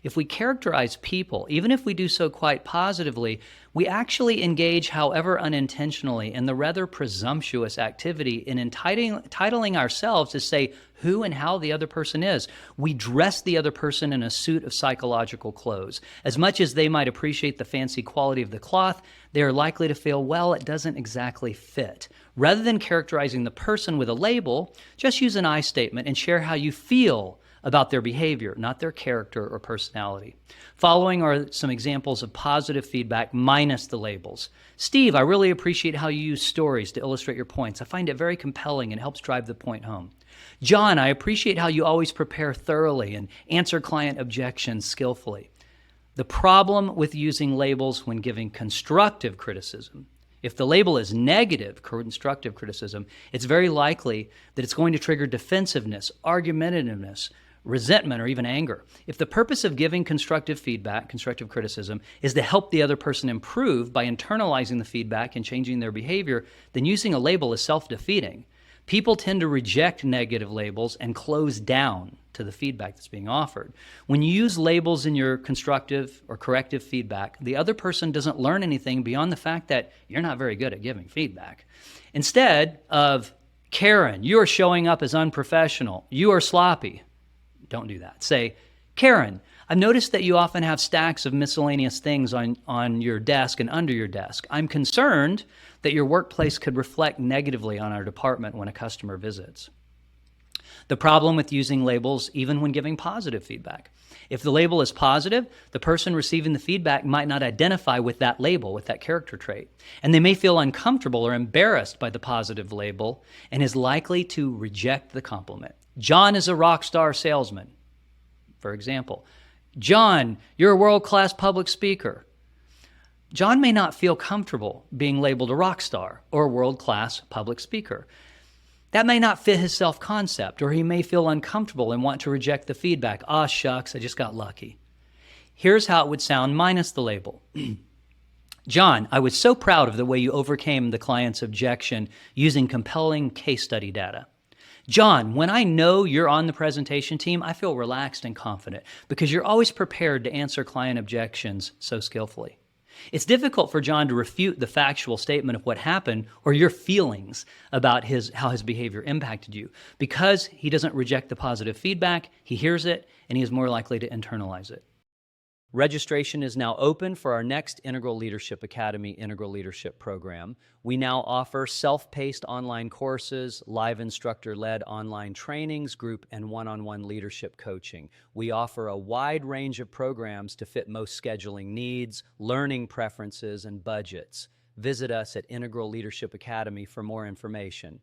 If we characterize people, even if we do so quite positively, we actually engage, however unintentionally, in the rather presumptuous activity in entitling ourselves to say who and how the other person is. We dress the other person in a suit of psychological clothes. As much as they might appreciate the fancy quality of the cloth, they are likely to feel, well, it doesn't exactly fit. Rather than characterizing the person with a label, just use an I statement and share how you feel about their behavior, not their character or personality. Following are some examples of positive feedback minus the labels. Steve, I really appreciate how you use stories to illustrate your points. I find it very compelling and helps drive the point home. John, I appreciate how you always prepare thoroughly and answer client objections skillfully. The problem with using labels when giving constructive criticism, if the label is negative, constructive criticism, it's very likely that it's going to trigger defensiveness, argumentativeness, resentment, or even anger. If the purpose of giving constructive feedback, constructive criticism, is to help the other person improve by internalizing the feedback and changing their behavior, then using a label is self-defeating. People tend to reject negative labels and close down to the feedback that's being offered. When you use labels in your constructive or corrective feedback, the other person doesn't learn anything beyond the fact that you're not very good at giving feedback. Instead of, Karen, you are showing up as unprofessional, you are sloppy, don't do that. Say, Karen, I've noticed that you often have stacks of miscellaneous things on your desk and under your desk. I'm concerned that your workplace could reflect negatively on our department when a customer visits. The problem with using labels even when giving positive feedback. If the label is positive, the person receiving the feedback might not identify with that label, with that character trait, and they may feel uncomfortable or embarrassed by the positive label and is likely to reject the compliment. John is a rock star salesman, for example. John, you're a world-class public speaker. John may not feel comfortable being labeled a rock star or a world-class public speaker. That may not fit his self-concept, or he may feel uncomfortable and want to reject the feedback. Ah, shucks, I just got lucky. Here's how it would sound minus the label. John, I was so proud of the way you overcame the client's objection using compelling case study data. John, when I know you're on the presentation team, I feel relaxed and confident because you're always prepared to answer client objections so skillfully. It's difficult for John to refute the factual statement of what happened or your feelings about how his behavior impacted you. Because he doesn't reject the positive feedback, he hears it, and he is more likely to internalize it. Registration is now open for our next Integral Leadership Academy Integral Leadership Program. We now offer self-paced online courses, live instructor-led online trainings, group and one-on-one leadership coaching. We offer a wide range of programs to fit most scheduling needs, learning preferences, and budgets. Visit us at Integral Leadership Academy for more information.